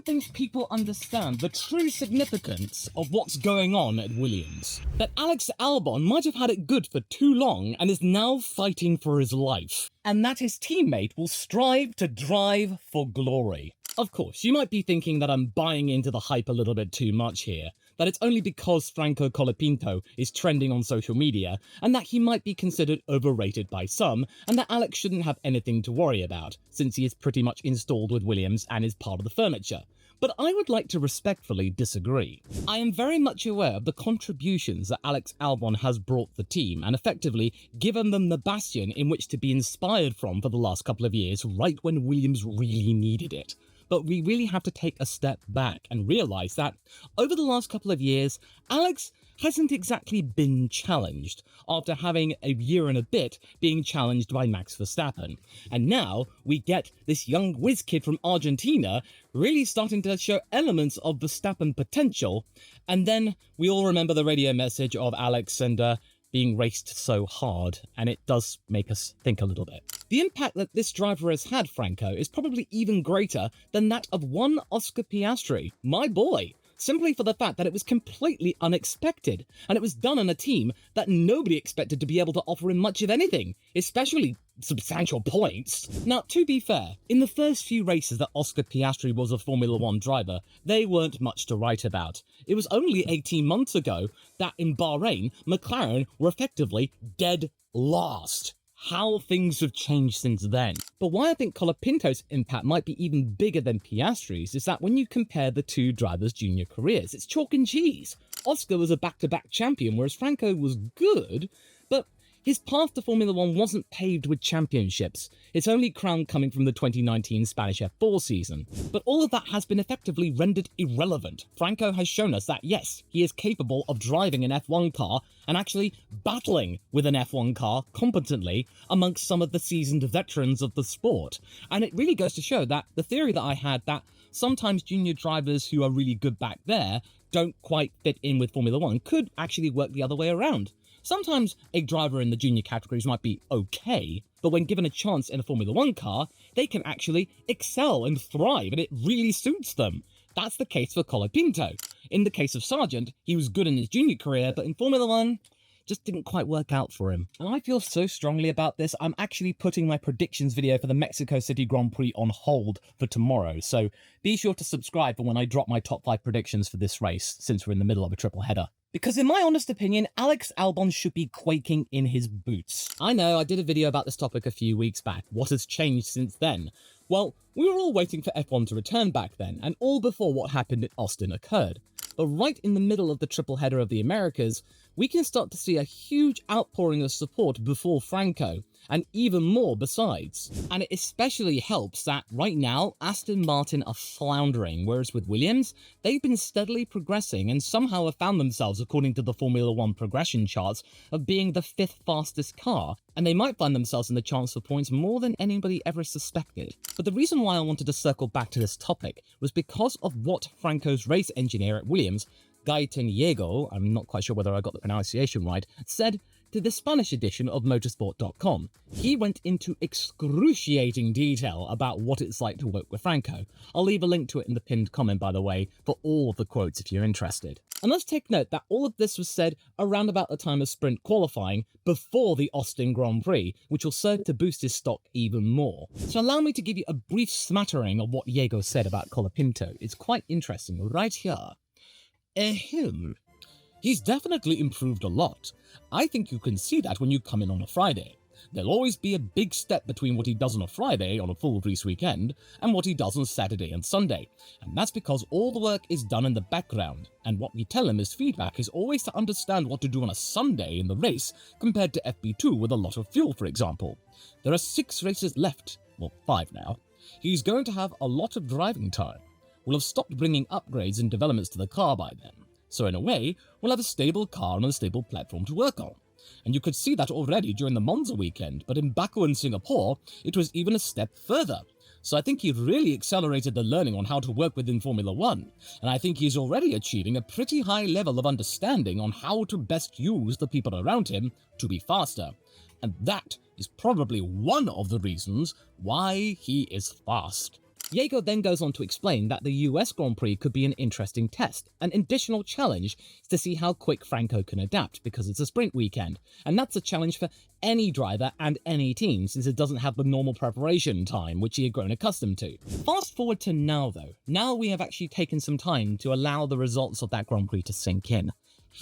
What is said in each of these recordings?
don't think people understand the true significance of what's going on at Williams. That Alex Albon might have had it good for too long and is now fighting for his life. And that his teammate will strive to drive for glory. Of course, you might be thinking that I'm buying into the hype a little bit too much here, that it's only because Franco Colapinto is trending on social media, and that he might be considered overrated by some, and that Alex shouldn't have anything to worry about, since he is pretty much installed with Williams and is part of the furniture. But I would like to respectfully disagree. I am very much aware of the contributions that Alex Albon has brought the team, and effectively given them the bastion in which to be inspired from for the last couple of years, right when Williams really needed it. But we really have to take a step back and realise that over the last couple of years, Alex hasn't exactly been challenged, after having a year and a bit being challenged by Max Verstappen. And now we get this young whiz kid from Argentina really starting to show elements of Verstappen potential, and then we all remember the radio message of Alex and being raced so hard, and it does make us think a little bit. The impact that this driver has had, Franco, is probably even greater than that of one Oscar Piastri, my boy, simply for the fact that it was completely unexpected, and it was done on a team that nobody expected to be able to offer him much of anything, especially substantial points. Now, to be fair, in the first few races that Oscar Piastri was a Formula 1 driver, they weren't much to write about. It was only 18 months ago that in Bahrain, McLaren were effectively dead last. How things have changed since then. But why I think Colapinto's impact might be even bigger than Piastri's is that when you compare the two drivers' junior careers, it's chalk and cheese. Oscar was a back-to-back champion, whereas Franco was good, but his path to Formula 1 wasn't paved with championships, its only crown coming from the 2019 Spanish F4 season. But all of that has been effectively rendered irrelevant. Franco has shown us that, yes, he is capable of driving an F1 car and actually battling with an F1 car competently amongst some of the seasoned veterans of the sport. And it really goes to show that the theory that I had that sometimes junior drivers who are really good back there don't quite fit in with Formula 1 could actually work the other way around. Sometimes a driver in the junior categories might be okay, but when given a chance in a Formula 1 car, they can actually excel and thrive, and it really suits them. That's the case for Colapinto. In the case of Sargent, he was good in his junior career, but in Formula 1, just didn't quite work out for him. And I feel so strongly about this, I'm actually putting my predictions video for the Mexico City Grand Prix on hold for tomorrow, so be sure to subscribe for when I drop my top 5 predictions for this race, since we're in the middle of a triple header. Because in my honest opinion, Alex Albon should be quaking in his boots. I know, I did a video about this topic a few weeks back. What has changed since then? Well, we were all waiting for F1 to return back then, and all before what happened at Austin occurred. But right in the middle of the triple header of the Americas, we can start to see a huge outpouring of support before Franco, and even more besides. And it especially helps that right now, Aston Martin are floundering, whereas with Williams, they've been steadily progressing and somehow have found themselves, according to the Formula 1 progression charts, of being the 5th fastest car, and they might find themselves in the chance for points more than anybody ever suspected. But the reason why I wanted to circle back to this topic was because of what Franco's race engineer at Williams, Diego, I'm not quite sure whether I got the pronunciation right, said to the Spanish edition of motorsport.com. He went into excruciating detail about what it's like to work with Franco. I'll leave a link to it in the pinned comment, by the way, for all of the quotes if you're interested. And let's take note that all of this was said around about the time of sprint qualifying before the Austin Grand Prix, which will serve to boost his stock even more. So allow me to give you a brief smattering of what Diego said about Colapinto. It's quite interesting right here. Ahem. He's definitely improved a lot. I think you can see that when you come in on a Friday. There'll always be a big step between what he does on a Friday on a full race weekend and what he does on Saturday and Sunday, and that's because all the work is done in the background, and what we tell him as feedback is always to understand what to do on a Sunday in the race compared to FP2 with a lot of fuel, for example. There are 6 races left, well 5 now. He's going to have a lot of driving time. We'll have stopped bringing upgrades and developments to the car by then. So in a way, we'll have a stable car and a stable platform to work on. And you could see that already during the Monza weekend, but in Baku and Singapore, it was even a step further. So I think he really accelerated the learning on how to work within Formula 1, and I think he's already achieving a pretty high level of understanding on how to best use the people around him to be faster. And that is probably one of the reasons why he is fast. Jaeger then goes on to explain that the US Grand Prix could be an interesting test, an additional challenge to see how quick Franco can adapt, because it's a sprint weekend, and that's a challenge for any driver and any team, since it doesn't have the normal preparation time which he had grown accustomed to. Fast forward to now though. Now we have actually taken some time to allow the results of that Grand Prix to sink in.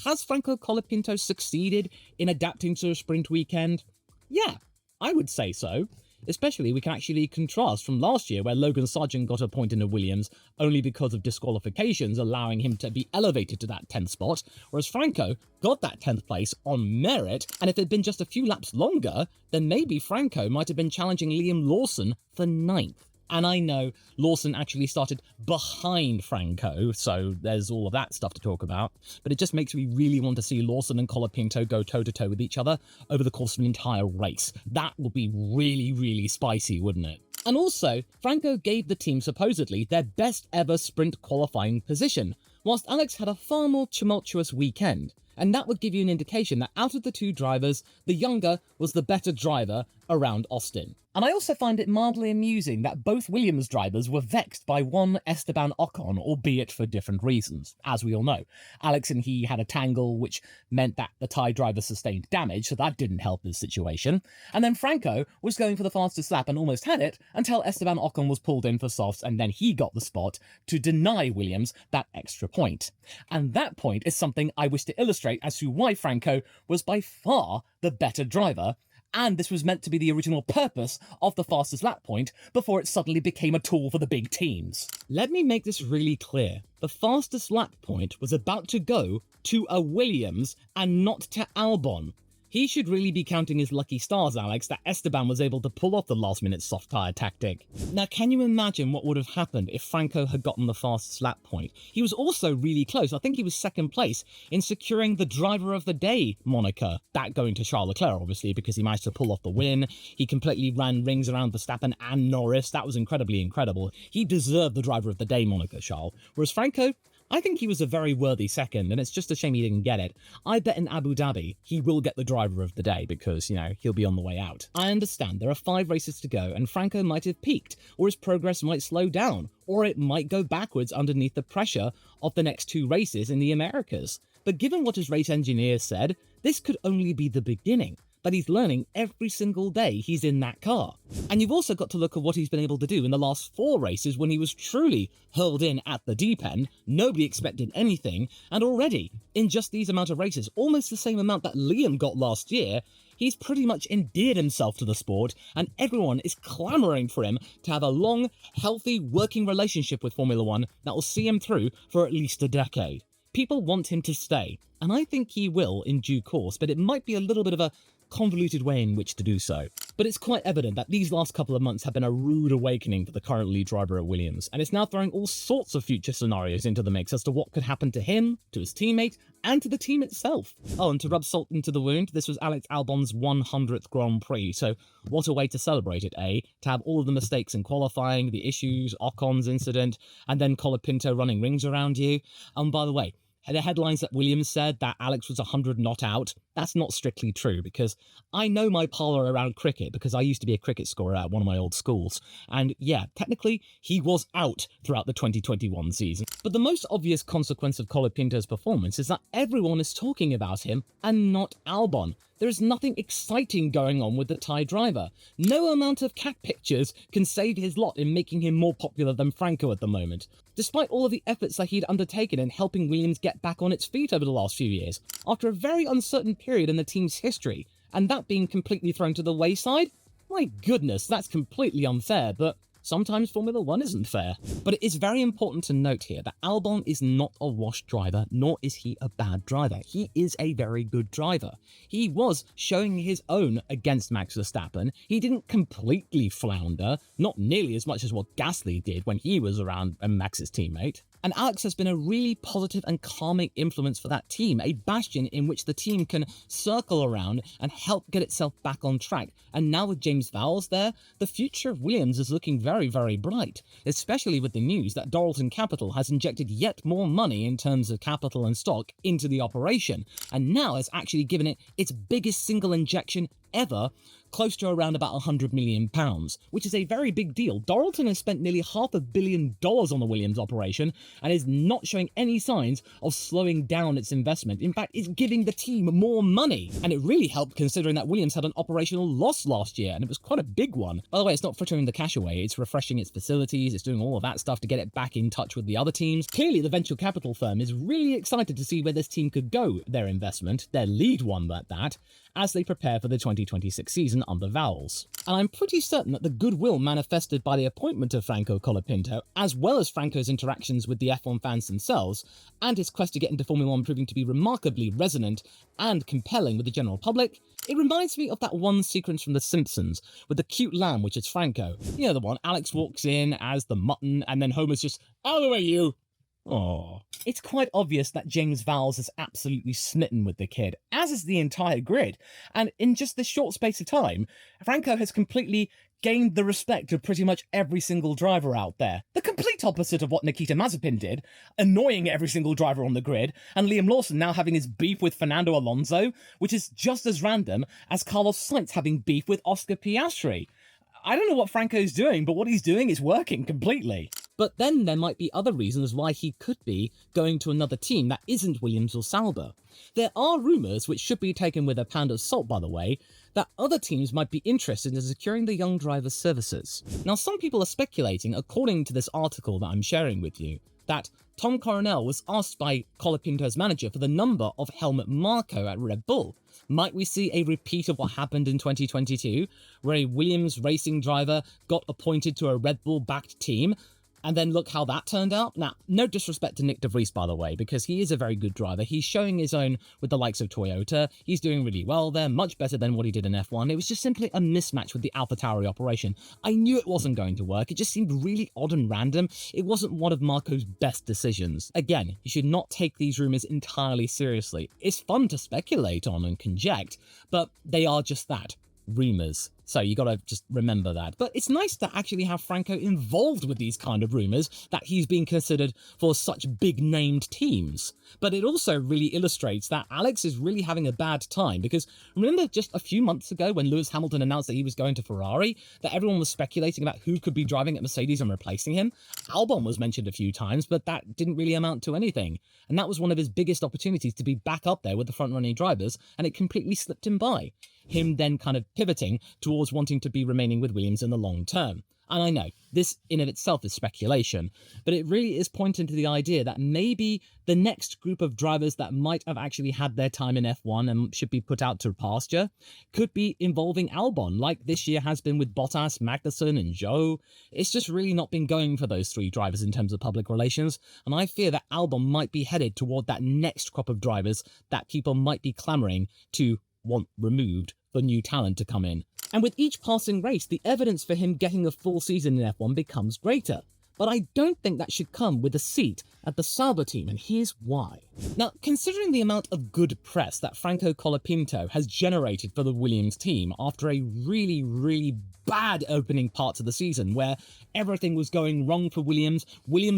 Has Franco Colapinto succeeded in adapting to a sprint weekend? Yeah, I would say so. Especially, we can actually contrast from last year where Logan Sargeant got a point in the Williams only because of disqualifications, allowing him to be elevated to that 10th spot, whereas Franco got that 10th place on merit, and if it had been just a few laps longer, then maybe Franco might have been challenging Liam Lawson for 9th. And I know Lawson actually started behind Franco, so there's all of that stuff to talk about. But it just makes me really want to see Lawson and Colapinto go toe-to-toe with each other over the course of an entire race. That would be really, really spicy, wouldn't it? And also, Franco gave the team supposedly their best ever sprint qualifying position, whilst Alex had a far more tumultuous weekend. And that would give you an indication that out of the two drivers, the younger was the better driver around Austin. And I also find it mildly amusing that both Williams drivers were vexed by one Esteban Ocon, albeit for different reasons. As we all know, Alex and he had a tangle, which meant that the Thai driver sustained damage, so that didn't help his situation. And then Franco was going for the fastest lap and almost had it until Esteban Ocon was pulled in for softs, and then he got the spot to deny Williams that extra point. And that point is something I wish to illustrate as to why Franco was by far the better driver, and this was meant to be the original purpose of the fastest lap point before it suddenly became a tool for the big teams. Let me make this really clear. The fastest lap point was about to go to a Williams and not to Albon. He should really be counting his lucky stars, Alex, that Esteban was able to pull off the last-minute soft tyre tactic. Now, can you imagine what would have happened if Franco had gotten the fastest lap point? He was also really close. I think he was second place in securing the Driver of the Day moniker. That going to Charles Leclerc, obviously, because he managed to pull off the win. He completely ran rings around Verstappen and Norris. That was incredibly incredible. He deserved the Driver of the Day moniker, Charles. Whereas Franco, I think he was a very worthy second, and it's just a shame he didn't get it. I bet in Abu Dhabi, he will get the Driver of the Day because, you know, he'll be on the way out. I understand there are 5 races to go, and Franco might have peaked, or his progress might slow down, or it might go backwards underneath the pressure of the next 2 races in the Americas. But given what his race engineer said, this could only be the beginning. That he's learning every single day he's in that car. And you've also got to look at what he's been able to do in the last 4 races when he was truly hurled in at the deep end, nobody expected anything, and already, in just these amount of races, almost the same amount that Liam got last year, he's pretty much endeared himself to the sport, and everyone is clamouring for him to have a long, healthy, working relationship with Formula One that will see him through for at least a decade. People want him to stay, and I think he will in due course, but it might be a little bit of a convoluted way in which to do so. But it's quite evident that these last couple of months have been a rude awakening for the current lead driver at Williams, and it's now throwing all sorts of future scenarios into the mix as to what could happen to him, to his teammate, and to the team itself. Oh, and to rub salt into the wound, this was Alex Albon's 100th Grand Prix, so what a way to celebrate it, eh? To have all of the mistakes in qualifying, the issues, Ocon's incident, and then Colapinto running rings around you. And by the way, the headlines that Williams said that Alex was 100 not out, that's not strictly true, because I know my parlour around cricket because I used to be a cricket scorer at one of my old schools. And yeah, technically, he was out throughout the 2021 season. But the most obvious consequence of Colapinto's performance is that everyone is talking about him and not Albon. There is nothing exciting going on with the Thai driver. No amount of cat pictures can save his lot in making him more popular than Franco at the moment, despite all of the efforts that he'd undertaken in helping Williams get back on its feet over the last few years, after a very uncertain period in the team's history, and that being completely thrown to the wayside? My goodness, that's completely unfair, but sometimes Formula One isn't fair. But it is very important to note here that Albon is not a washed driver, nor is he a bad driver. He is a very good driver. He was showing his own against Max Verstappen. He didn't completely flounder, not nearly as much as what Gasly did when he was around Max's teammate. And Alex has been a really positive and calming influence for that team, a bastion in which the team can circle around and help get itself back on track. And now with James Vowles there, the future of Williams is looking very, very bright, especially with the news that Doralton Capital has injected yet more money in terms of capital and stock into the operation, and now has actually given it its biggest single injection ever, close to around about £100 million, which is a very big deal. Doralton has spent nearly $500 million on the Williams operation and is not showing any signs of slowing down its investment. In fact, it's giving the team more money. And it really helped considering that Williams had an operational loss last year, and it was quite a big one. By the way, it's not frittering the cash away, it's refreshing its facilities, it's doing all of that stuff to get it back in touch with the other teams. Clearly, the venture capital firm is really excited to see where this team could go, their investment, their lead one at that, as they prepare for the 2026 season under VALS. And I'm pretty certain that the goodwill manifested by the appointment of Franco Colapinto, as well as Franco's interactions with the F1 fans themselves, and his quest to get into Formula 1 proving to be remarkably resonant and compelling with the general public, it reminds me of that one sequence from The Simpsons with the cute lamb, which is Franco. You know the one, Alex walks in as the mutton, and then Homer's just, "Out of the way, you!" Aww. It's quite obvious that James Vowles is absolutely smitten with the kid, as is the entire grid, and in just this short space of time, Franco has completely gained the respect of pretty much every single driver out there. The complete opposite of what Nikita Mazepin did, annoying every single driver on the grid, and Liam Lawson now having his beef with Fernando Alonso, which is just as random as Carlos Sainz having beef with Oscar Piastri. I don't know what Franco's doing, but what he's doing is working completely. But then there might be other reasons why he could be going to another team that isn't Williams or Sauber. There are rumours, which should be taken with a pound of salt by the way, that other teams might be interested in securing the young driver's services. Now some people are speculating, according to this article that I'm sharing with you, that Tom Coronel was asked by Colapinto's manager for the number of Helmut Marko at Red Bull. Might we see a repeat of what happened in 2022, where a Williams racing driver got appointed to a Red Bull-backed team, and then look how that turned out? Now, no disrespect to Nick de Vries, by the way, because he is a very good driver. He's showing his own with the likes of Toyota. He's doing really well there, much better than what he did in F1. It was just simply a mismatch with the AlphaTauri operation. I knew it wasn't going to work. It just seemed really odd and random. It wasn't one of Marco's best decisions. Again, you should not take these rumours entirely seriously. It's fun to speculate on and conject, but they are just that. Rumours. So you gotta just remember that. But it's nice to actually have Franco involved with these kind of rumours, that he's being considered for such big named teams. But it also really illustrates that Alex is really having a bad time, because remember just a few months ago when Lewis Hamilton announced that he was going to Ferrari, that everyone was speculating about who could be driving at Mercedes and replacing him? Albon was mentioned a few times, but that didn't really amount to anything. And that was one of his biggest opportunities to be back up there with the front-running drivers, and it completely slipped him by. Him then kind of pivoting towards wanting to be remaining with Williams in the long term. And I know, this in of itself is speculation, but it really is pointing to the idea that maybe the next group of drivers that might have actually had their time in F1 and should be put out to pasture could be involving Albon, like this year has been with Bottas, Magnussen and Zhou. It's just really not been going for those three drivers in terms of public relations, and I fear that Albon might be headed toward that next crop of drivers that people might be clamouring to want removed for new talent to come in. And with each passing race, the evidence for him getting a full season in F1 becomes greater. But I don't think that should come with a seat at the Sauber team, and here's why. Now, considering the amount of good press that Franco Colapinto has generated for the Williams team after a really bad opening parts of the season where everything was going wrong for Williams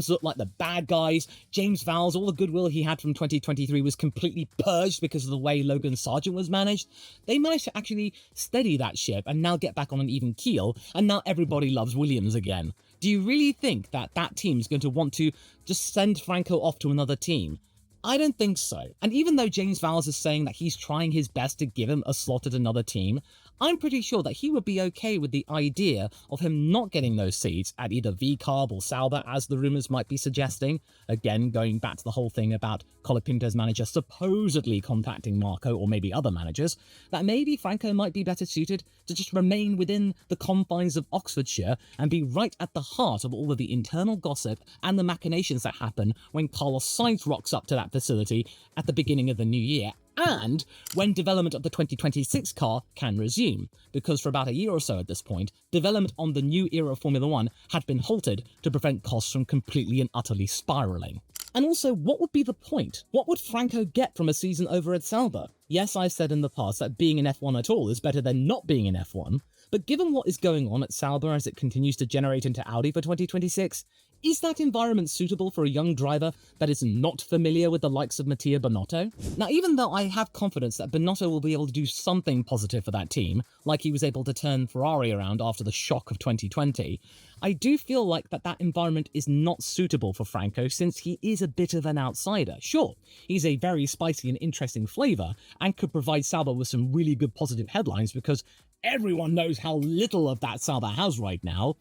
looked like the bad guys, James Vowles, all the goodwill he had from 2023 was completely purged because of the way Logan Sargent was managed, they managed to actually steady that ship and now get back on an even keel, and now everybody loves Williams again. Do you really think that that team's going to want to just send Franco off to another team? I don't think so. And even though James Vowles is saying that he's trying his best to give him a slot at another team, I'm pretty sure that he would be okay with the idea of him not getting those seats at either vcarb or Sauber, as the rumours might be suggesting. Again, going back to the whole thing about Colapinto's manager supposedly contacting Marco or maybe other managers, that maybe Franco might be better suited to just remain within the confines of Oxfordshire and be right at the heart of all of the internal gossip and the machinations that happen when Carlos Sainz rocks up to that facility at the beginning of the new year, and when development of the 2026 car can resume, because for about a year or so at this point, development on the new era of Formula 1 had been halted to prevent costs from completely and utterly spiralling. And also, what would be the point? What would Franco get from a season over at Sauber? Yes, I've said in the past that being in F1 at all is better than not being in F1, but given what is going on at Sauber as it continues to generate into Audi for 2026, Is that environment suitable for a young driver that is not familiar with the likes of Mattia Binotto? Now, even though I have confidence that Binotto will be able to do something positive for that team, like he was able to turn Ferrari around after the shock of 2020, I do feel like that environment is not suitable for Franco since he is a bit of an outsider. Sure, he's a very spicy and interesting flavour and could provide Sauber with some really good positive headlines because everyone knows how little of that Sauber has right now.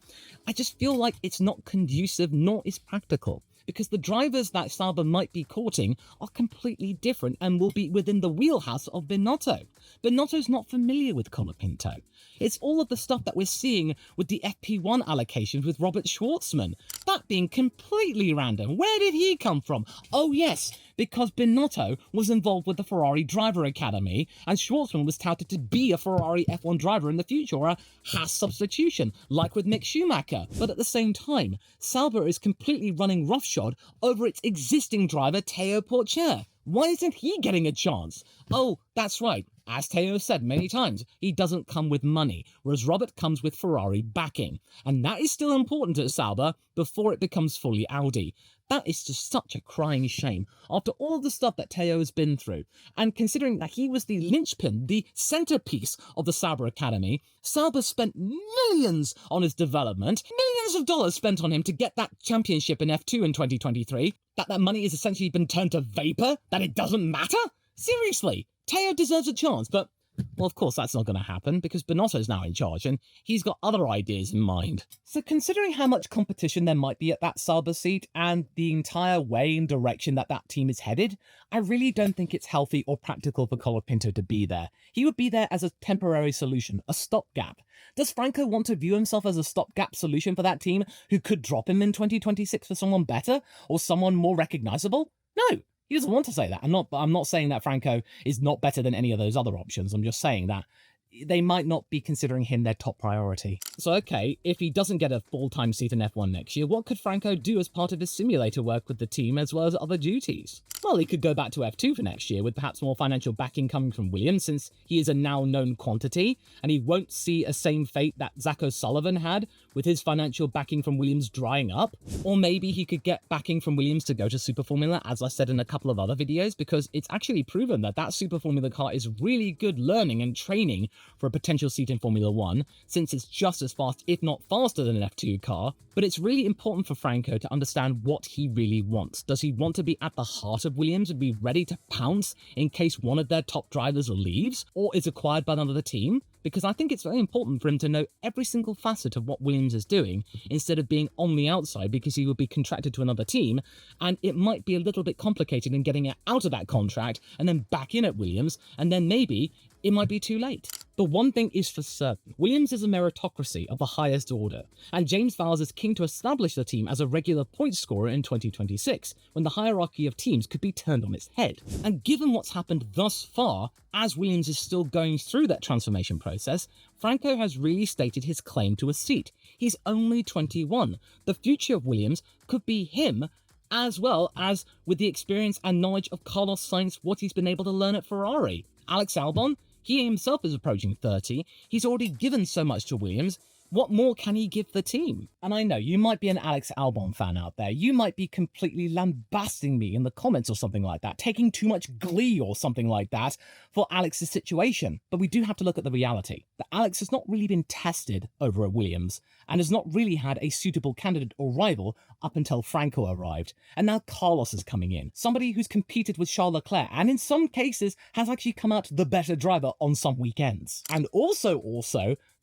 I just feel like it's not conducive nor is practical, because the drivers that Sauber might be courting are completely different and will be within the wheelhouse of Binotto. Binotto's not familiar with Colapinto. It's all of the stuff that we're seeing with the FP1 allocations with Robert Schwartzman. That being completely random. Where did he come from? Oh yes, because Binotto was involved with the Ferrari Driver Academy, and Schwartzman was touted to be a Ferrari F1 driver in the future, or a Haas substitution, like with Mick Schumacher. But at the same time, Sauber is completely running roughshod over its existing driver, Teo Pourchaire. Why isn't he getting a chance? Oh, that's right. As Teo said many times, he doesn't come with money, whereas Robert comes with Ferrari backing. And that is still important at Sauber before it becomes fully Audi. That is just such a crying shame after all the stuff that Teo has been through. And considering that he was the linchpin, the centerpiece of the Sauber Academy, Sauber spent millions on his development, millions of dollars spent on him to get that championship in F2 in 2023, that money has essentially been turned to vapor, that it doesn't matter? Seriously, Teo deserves a chance, but, well, of course that's not going to happen because Binotto's now in charge and he's got other ideas in mind. So considering how much competition there might be at that Sauber seat and the entire way and direction that team is headed, I really don't think it's healthy or practical for Colapinto to be there. He would be there as a temporary solution, a stopgap. Does Franco want to view himself as a stopgap solution for that team who could drop him in 2026 for someone better or someone more recognizable? No. He doesn't want to say that. I'm not saying that Franco is not better than any of those other options. I'm just saying that they might not be considering him their top priority. So okay, if he doesn't get a full-time seat in F1 next year, what could Franco do as part of his simulator work with the team as well as other duties? Well, he could go back to F2 for next year with perhaps more financial backing coming from Williams since he is a now known quantity and he won't see a same fate that Zach O'Sullivan had with his financial backing from Williams drying up. Or maybe he could get backing from Williams to go to Super Formula, as I said in a couple of other videos, because it's actually proven that Super Formula car is really good learning and training for a potential seat in Formula 1, since it's just as fast, if not faster than an F2 car. But it's really important for Franco to understand what he really wants. Does he want to be at the heart of Williams and be ready to pounce in case one of their top drivers leaves or is acquired by another team? Because I think it's very important for him to know every single facet of what Williams is doing instead of being on the outside, because he will be contracted to another team and it might be a little bit complicated in getting it out of that contract and then back in at Williams, and then maybe it might be too late. But one thing is for certain, Williams is a meritocracy of the highest order, and James Vowles is keen to establish the team as a regular point scorer in 2026, when the hierarchy of teams could be turned on its head. And given what's happened thus far, as Williams is still going through that transformation process, Franco has really stated his claim to a seat. He's only 21. The future of Williams could be him, as well as with the experience and knowledge of Carlos Sainz, what he's been able to learn at Ferrari. Alex Albon, he himself is approaching 30. He's already given so much to Williams. What more can he give the team? And I know you might be an Alex Albon fan out there. You might be completely lambasting me in the comments or something like that, taking too much glee or something like that for Alex's situation. But we do have to look at the reality that Alex has not really been tested over at Williams and has not really had a suitable candidate or rival up until Franco arrived. And now Carlos is coming in, somebody who's competed with Charles Leclerc and in some cases has actually come out the better driver on some weekends. And also,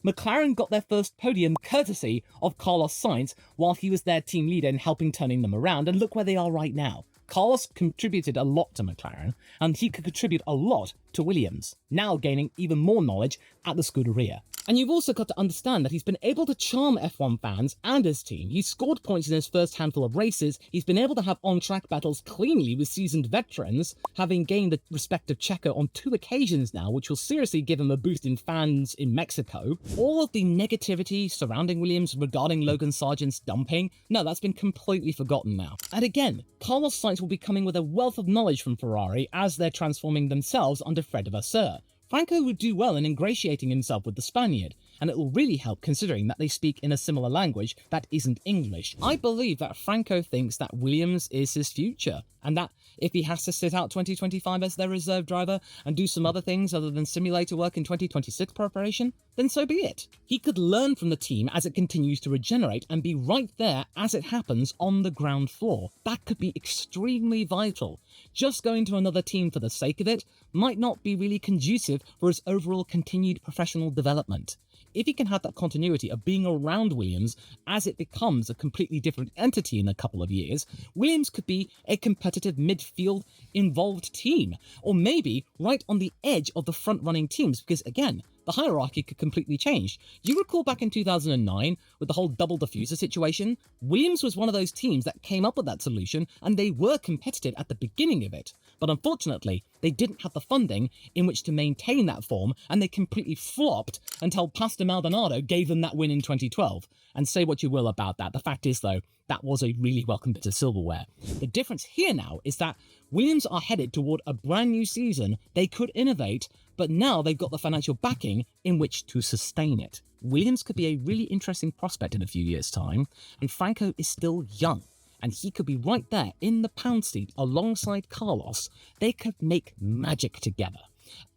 McLaren got their first podium courtesy of Carlos Sainz while he was their team leader and helping turning them around, and look where they are right now. Carlos contributed a lot to McLaren, and he could contribute a lot to Williams, now gaining even more knowledge at the Scuderia. And you've also got to understand that he's been able to charm F1 fans and his team. He's scored points in his first handful of races. He's been able to have on-track battles cleanly with seasoned veterans, having gained the respect of Checo on 2 occasions now, which will seriously give him a boost in fans in Mexico. All of the negativity surrounding Williams regarding Logan Sargent's dumping, no, that's been completely forgotten now. And again, Carlos Sainz will be coming with a wealth of knowledge from Ferrari as they're transforming themselves under Fred Vasseur. Franco would do well in ingratiating himself with the Spaniard, and it will really help considering that they speak in a similar language that isn't English. I believe that Franco thinks that Williams is his future, and that if he has to sit out 2025 as their reserve driver and do some other things other than simulator work in 2026 preparation, then so be it. He could learn from the team as it continues to regenerate and be right there as it happens on the ground floor. That could be extremely vital. Just going to another team for the sake of it might not be really conducive for his overall continued professional development. If he can have that continuity of being around Williams as it becomes a completely different entity in a couple of years, Williams could be a competitive midfield involved team, or maybe right on the edge of the front-running teams, because again, the hierarchy could completely change. You recall back in 2009 with the whole double diffuser situation? Williams was one of those teams that came up with that solution, and they were competitive at the beginning of it. But unfortunately, they didn't have the funding in which to maintain that form, and they completely flopped until Pastor Maldonado gave them that win in 2012. And say what you will about that, the fact is though, that was a really welcome bit of silverware. The difference here now is that Williams are headed toward a brand new season. They could innovate, but now they've got the financial backing in which to sustain it. Williams could be a really interesting prospect in a few years' time, and Franco is still young, and he could be right there in the pound seat alongside Carlos. They could make magic together,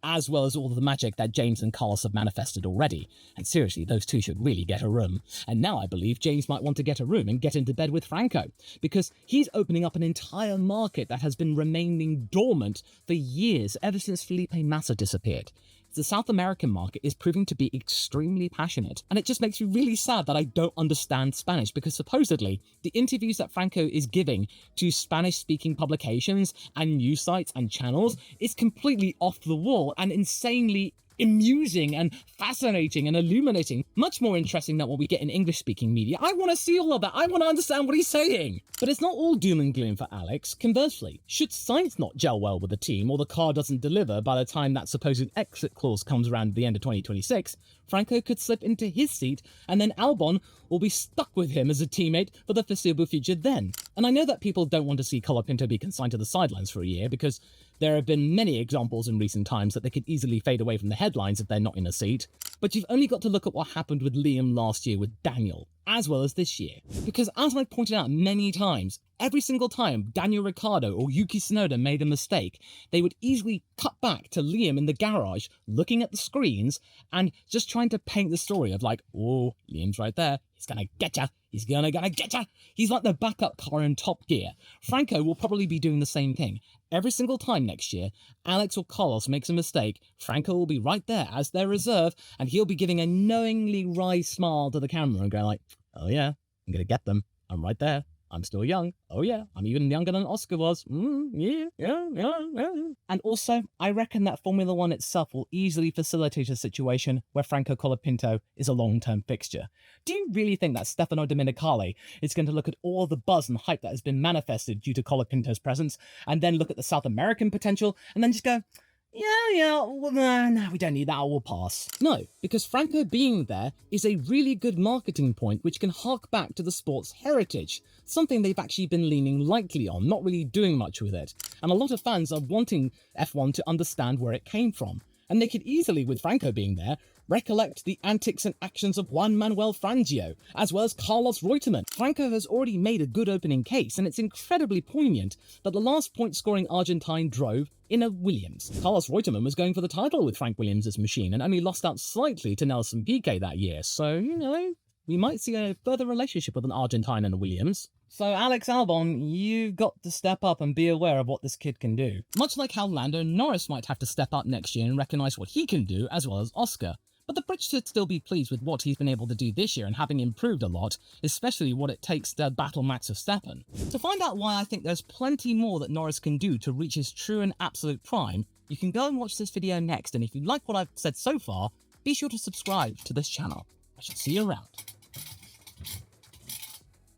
as well as all of the magic that James and Carlos have manifested already. And seriously, those two should really get a room. And now I believe James might want to get a room and get into bed with Franco, because he's opening up an entire market that has been remaining dormant for years, ever since Felipe Massa disappeared. The South American market is proving to be extremely passionate, and it just makes me really sad that I don't understand Spanish, because supposedly the interviews that Franco is giving to Spanish-speaking publications and news sites and channels is completely off the wall and insanely amusing and fascinating and illuminating, much more interesting than what we get in English-speaking media. I want to see all of that. I want to understand what he's saying. But it's not all doom and gloom for Alex. Conversely, should Sainz not gel well with the team, or the car doesn't deliver by the time that supposed exit clause comes around at the end of 2026, Franco could slip into his seat, and then Albon will be stuck with him as a teammate for the foreseeable future then. And I know that people don't want to see Colapinto be consigned to the sidelines for a year, because there have been many examples in recent times that they could easily fade away from the headlines if they're not in a seat. But you've only got to look at what happened with Liam last year with Daniel, as well as this year. Because as I pointed out many times, every single time Daniel Ricciardo or Yuki Tsunoda made a mistake, they would easily cut back to Liam in the garage, looking at the screens, and just trying to paint the story of like, oh, Liam's right there, he's gonna get ya, he's gonna get ya. He's like the backup car in Top Gear. Franco will probably be doing the same thing. Every single time next year, Alex or Carlos makes a mistake, Franco will be right there as their reserve, and he'll be giving a knowingly wry smile to the camera and going like, oh yeah, I'm gonna get them, I'm right there. I'm still young. Oh yeah, I'm even younger than Oscar was. Yeah. And also, I reckon that Formula One itself will easily facilitate a situation where Franco Colapinto is a long-term fixture. Do you really think that Stefano Domenicali is going to look at all the buzz and hype that has been manifested due to Colapinto's presence, and then look at the South American potential, and then just go, well, no, we don't need that, we'll pass. No, because Franco being there is a really good marketing point which can hark back to the sport's heritage, something they've actually been leaning lightly on, not really doing much with it. And a lot of fans are wanting F1 to understand where it came from. And they could easily, with Franco being there, recollect the antics and actions of Juan Manuel Fangio, as well as Carlos Reutemann. Franco has already made a good opening case, and it's incredibly poignant that the last point-scoring Argentine drove in a Williams. Carlos Reutemann was going for the title with Frank Williams' machine, and only lost out slightly to Nelson Piquet that year, so, we might see a further relationship with an Argentine and a Williams. So Alex Albon, you've got to step up and be aware of what this kid can do. Much like how Lando Norris might have to step up next year and recognise what he can do, as well as Oscar. But the Brits should still be pleased with what he's been able to do this year and having improved a lot, especially what it takes to battle Max Verstappen. To find out why I think there's plenty more that Norris can do to reach his true and absolute prime, you can go and watch this video next, and if you like what I've said so far, be sure to subscribe to this channel. I shall see you around.